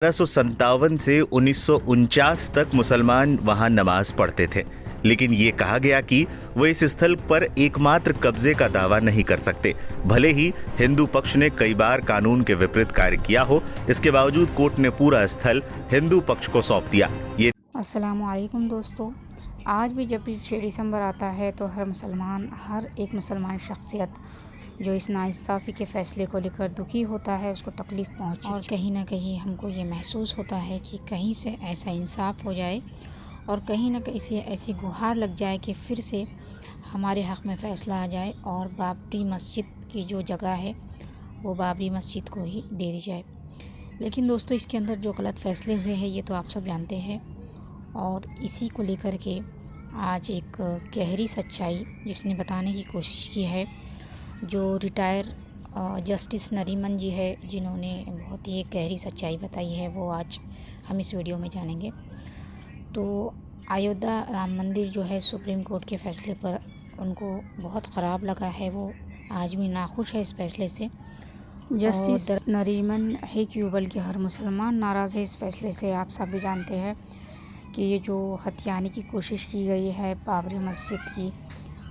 1757 से 1949 तक मुसलमान वहां नमाज पढ़ते थे, लेकिन ये कहा गया कि वो इस स्थल पर एकमात्र कब्जे का दावा नहीं कर सकते। भले ही हिंदू पक्ष ने कई बार कानून के विपरीत कार्य किया हो, इसके बावजूद कोर्ट ने पूरा स्थल हिंदू पक्ष को सौंप दिया। ये अस्सलाम वालेकुम दोस्तों, आज भी जब भी 6 दिसंबर आता है तो हर एक मुसलमान शख्सियत जो इस नाइंसाफ़ी के फ़ैसले को लेकर दुखी होता है, उसको तकलीफ़ पहुंची और कहीं ना कहीं हमको ये महसूस होता है कि कहीं से ऐसा इंसाफ हो जाए और कहीं ना कहीं से ऐसी गुहार लग जाए कि फिर से हमारे हक़ में फ़ैसला आ जाए और बाबरी मस्जिद की जो जगह है वो बाबरी मस्जिद को ही दे दी जाए। लेकिन दोस्तों, इसके अंदर जो गलत फ़ैसले हुए हैं ये तो आप सब जानते हैं, और इसी को लेकर के आज एक गहरी सच्चाई जिसने बताने की कोशिश की है, जो रिटायर जस्टिस नरीमन जी है, जिन्होंने बहुत ही एक गहरी सच्चाई बताई है, वो आज हम इस वीडियो में जानेंगे। तो अयोध्या राम मंदिर जो है, सुप्रीम कोर्ट के फ़ैसले पर उनको बहुत ख़राब लगा है, वो आज भी नाखुश है इस फ़ैसले से। जस्टिस नरीमन है क्यों, बल्कि हर मुसलमान नाराज़ है इस फ़ैसले से। आप सब भी जानते हैं कि ये जो हथियाने की कोशिश की गई है बाबरी मस्जिद की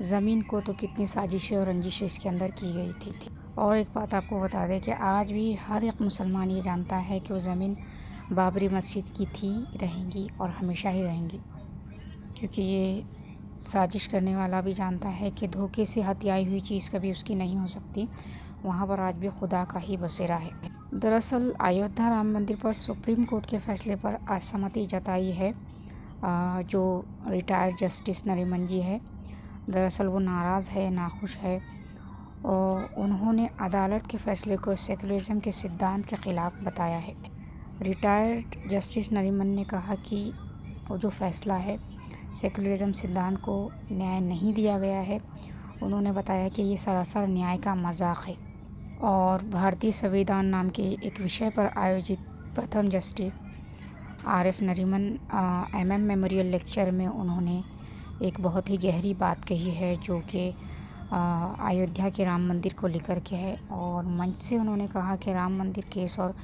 ज़मीन को, तो कितनी साजिशें और रंजिशें इसके अंदर की गई थी। और एक बात आपको बता दें कि आज भी हर एक मुसलमान ये जानता है कि वो ज़मीन बाबरी मस्जिद की थी, रहेंगी और हमेशा ही रहेंगी, क्योंकि ये साजिश करने वाला भी जानता है कि धोखे से हत्याई हुई चीज़ कभी उसकी नहीं हो सकती। वहाँ पर आज भी खुदा का ही बसेरा है। दरअसल अयोध्या राम मंदिर पर सुप्रीम कोर्ट के फ़ैसले पर असहमति जताई है जो रिटायर्ड जस्टिस नरीमन जी है। दरअसल वो नाराज़ है, नाखुश है, और उन्होंने अदालत के फ़ैसले को सेकुलरिज़म के सिद्धांत के ख़िलाफ़ बताया है। रिटायर्ड जस्टिस नरीमन ने कहा कि वो जो फ़ैसला है, सेकुलरिज़म सिद्धांत को न्याय नहीं दिया गया है। उन्होंने बताया कि ये सरासर न्याय का मजाक है। और भारतीय संविधान नाम के एक विषय पर आयोजित प्रथम justice RF Nariman MM memorial lecture में उन्होंने एक बहुत ही गहरी बात कही है, जो कि अयोध्या के राम मंदिर को लेकर के है। और मंच से उन्होंने कहा कि राम मंदिर केस और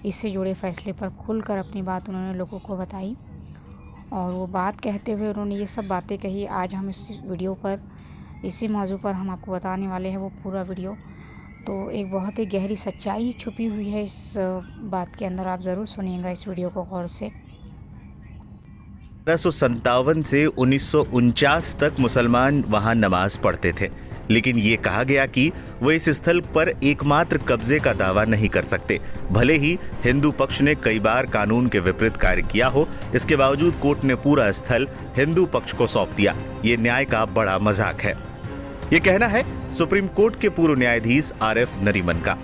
इससे जुड़े फ़ैसले पर खुलकर अपनी बात उन्होंने लोगों को बताई। और वो बात कहते हुए उन्होंने ये सब बातें कही। आज हम इस वीडियो पर इसी मौजू पर हम आपको बताने वाले हैं वो पूरा वीडियो। तो एक बहुत ही गहरी सच्चाई छुपी हुई है इस बात के अंदर, आप ज़रूर सुनिएगा इस वीडियो को गौर से। 1757 से 1949 तक मुसलमान वहां नमाज पढ़ते थे, लेकिन ये कहा गया कि वो इस स्थल पर एकमात्र कब्जे का दावा नहीं कर सकते। भले ही हिंदू पक्ष ने कई बार कानून के विपरीत कार्य किया हो, इसके बावजूद कोर्ट ने पूरा स्थल हिंदू पक्ष को सौंप दिया। ये न्याय का बड़ा मजाक है, ये कहना है सुप्रीम कोर्ट के पूर्व न्यायाधीश RF नरीमन का।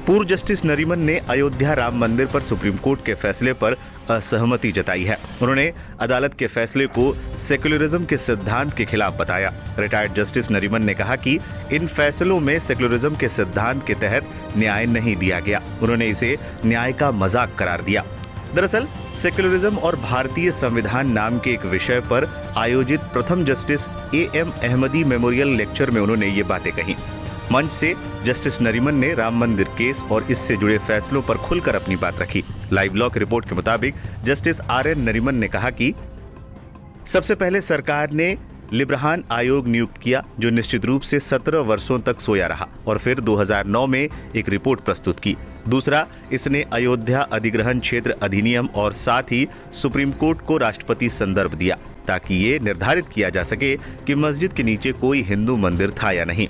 पूर्व जस्टिस नरीमन ने अयोध्या राम मंदिर पर सुप्रीम कोर्ट के फैसले पर असहमति जताई है। उन्होंने अदालत के फैसले को सेकुलरिज्म के सिद्धांत के खिलाफ बताया। रिटायर्ड जस्टिस नरीमन ने कहा कि इन फैसलों में सेकुलरिज्म के सिद्धांत के तहत न्याय नहीं दिया गया। उन्होंने इसे न्याय का मजाक करार दिया। दरअसल सेकुलरिज्म और भारतीय संविधान नाम के एक विषय पर आयोजित प्रथम justice AM Ahmadi memorial lecture में उन्होंने ये बातें कही। मंच से जस्टिस नरीमन ने राम मंदिर केस और इससे जुड़े फैसलों पर खुलकर अपनी बात रखी। लाइव लॉ की रिपोर्ट के मुताबिक जस्टिस RN नरीमन ने कहा कि सबसे पहले सरकार ने लिब्रहान आयोग नियुक्त किया, जो निश्चित रूप से 17 वर्षों तक सोया रहा, और फिर 2009 में एक रिपोर्ट प्रस्तुत की। दूसरा, इसने अयोध्या अधिग्रहण क्षेत्र अधिनियम और साथ ही सुप्रीम कोर्ट को राष्ट्रपति संदर्भ दिया, ताकि ये निर्धारित किया जा सके कि मस्जिद के नीचे कोई हिंदू मंदिर था या नहीं।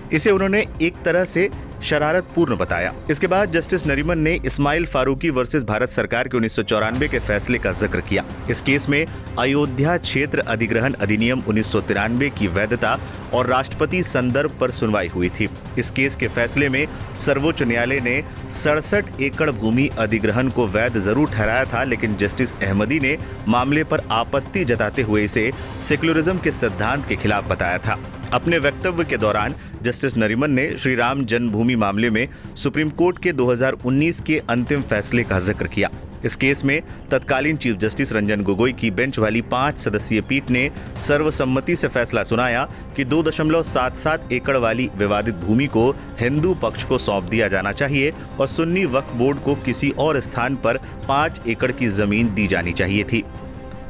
इसे उन्होंने एक तरह से शरारतपूर्ण बताया। इसके बाद जस्टिस नरीमन ने इस्माइल फारूकी वर्सेस भारत सरकार के 1994 के फैसले का जिक्र किया। इस केस में अयोध्या क्षेत्र अधिग्रहण अधिनियम 1993 की वैधता और राष्ट्रपति संदर्भ पर सुनवाई हुई थी। इस केस के फैसले में सर्वोच्च न्यायालय ने 67 एकड़ भूमि अधिग्रहण को वैध जरूर ठहराया था, लेकिन जस्टिस अहमदी ने मामले पर आपत्ति जताते हुए इसे सेकुलरिज्म के सिद्धांत के खिलाफ बताया था। अपने वक्तव्य के दौरान जस्टिस नरीमन ने श्री राम जन्मभूमि मामले में सुप्रीम कोर्ट के 2019 के अंतिम फैसले का जिक्र किया। इस केस में तत्कालीन चीफ जस्टिस रंजन गोगोई की बेंच वाली 5 सदस्यीय पीठ ने सर्वसम्मति से फैसला सुनाया कि 2.77 एकड़ वाली विवादित भूमि को हिंदू पक्ष को सौंप दिया जाना चाहिए और सुन्नी वक्फ बोर्ड को किसी और स्थान पर 5 एकड़ की जमीन दी जानी चाहिए थी।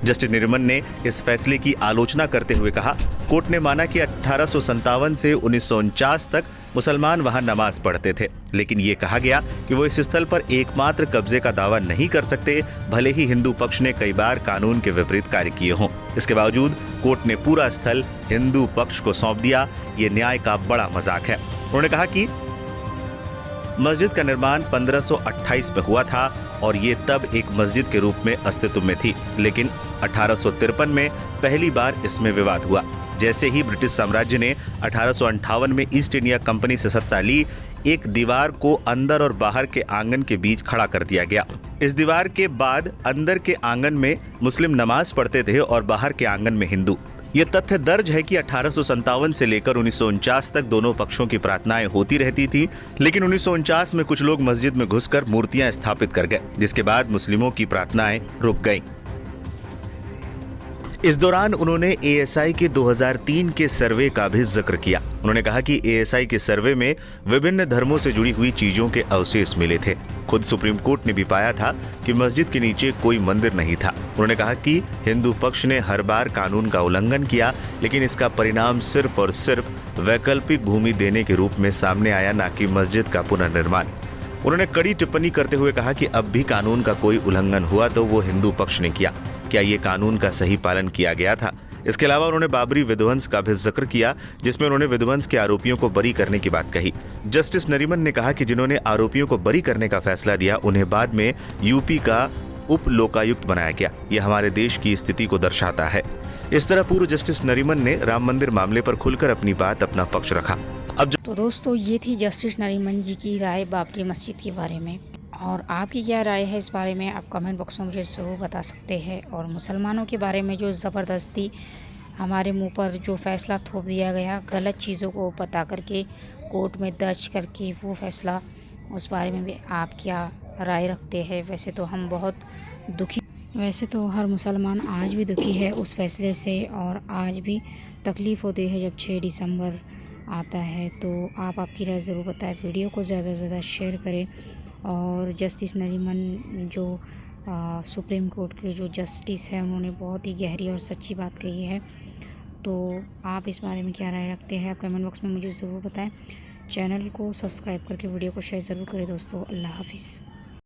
जस्टिस नरीमन ने इस फैसले की आलोचना करते हुए कहा, कोर्ट ने माना कि 1857 से 1949 तक मुसलमान वहां नमाज पढ़ते थे, लेकिन ये कहा गया कि वो इस स्थल पर एकमात्र कब्जे का दावा नहीं कर सकते, भले ही हिंदू पक्ष ने कई बार कानून के विपरीत कार्य किए हों। इसके बावजूद कोर्ट ने पूरा स्थल हिंदू पक्ष को सौंप दिया। ये न्याय का बड़ा मजाक है। उन्होंने कहा कि मस्जिद का निर्माण 1528 में हुआ था और ये तब एक मस्जिद के रूप में अस्तित्व में थी, लेकिन 1853 में पहली बार इसमें विवाद हुआ। जैसे ही ब्रिटिश साम्राज्य ने 1858 में ईस्ट इंडिया कंपनी से सत्ता ली, एक दीवार को अंदर और बाहर के आंगन के बीच खड़ा कर दिया गया। इस दीवार के बाद अंदर के आंगन में मुस्लिम नमाज पढ़ते थे और बाहर के आंगन में हिंदू। ये तथ्य दर्ज है कि 1857 से लेकर 1949 तक दोनों पक्षों की प्रार्थनाएं होती रहती थी, लेकिन 1949 में कुछ लोग मस्जिद में घुसकर मूर्तियां स्थापित कर गए, जिसके बाद मुस्लिमों की प्रार्थनाएं रुक गईं। इस दौरान उन्होंने एएसआई के 2003 के सर्वे का भी जिक्र किया। उन्होंने कहा कि एएसआई के सर्वे में विभिन्न धर्मों से जुड़ी हुई चीजों के अवशेष मिले थे। खुद सुप्रीम कोर्ट ने भी पाया था कि मस्जिद के नीचे कोई मंदिर नहीं था। उन्होंने कहा कि हिंदू पक्ष ने हर बार कानून का उल्लंघन किया, लेकिन इसका परिणाम सिर्फ और सिर्फ वैकल्पिक भूमि देने के रूप में सामने आया, न कि मस्जिद का पुनर्निर्माण। उन्होंने कड़ी टिप्पणी करते हुए कहा कि अब भी कानून का कोई उल्लंघन हुआ तो वो हिंदू पक्ष ने किया। क्या ये कानून का सही पालन किया गया था? इसके अलावा उन्होंने बाबरी विध्वंस का भी जिक्र किया, जिसमें उन्होंने विध्वंस के आरोपियों को बरी करने की बात कही। जस्टिस नरीमन ने कहा कि जिन्होंने आरोपियों को बरी करने का फैसला दिया, उन्हें बाद में यूपी का उप लोकायुक्त बनाया गया। यह हमारे देश की स्थिति को दर्शाता है। इस तरह पूर्व जस्टिस नरीमन ने राम मंदिर मामले पर खुलकर अपनी बात, अपना पक्ष रखा। तो दोस्तों, ये थी जस्टिस नरीमन जी की राय बाबरी मस्जिद के बारे में, और आपकी क्या राय है इस बारे में आप कमेंट बॉक्स में मुझे ज़रूर बता सकते हैं। और मुसलमानों के बारे में जो ज़बरदस्ती हमारे मुंह पर जो फ़ैसला थोप दिया गया, गलत चीज़ों को बता करके कोर्ट में दर्ज करके वो फ़ैसला, उस बारे में भी आप क्या राय रखते हैं? वैसे तो हर मुसलमान आज भी दुखी है उस फैसले से, और आज भी तकलीफ़ होती है जब 6 दिसंबर आता है। तो आप आपकी राय ज़रूर बताएं। वीडियो को ज़्यादा से ज़्यादा शेयर करें। और जस्टिस नरीमन जो सुप्रीम कोर्ट के जो जस्टिस हैं, उन्होंने बहुत ही गहरी और सच्ची बात कही है। तो आप इस बारे में क्या राय रखते हैं? आप कमेंट बॉक्स में मुझे ज़रूर बताएं। चैनल को सब्सक्राइब करके वीडियो को शेयर ज़रूर करें दोस्तों। अल्लाह हाफिज़।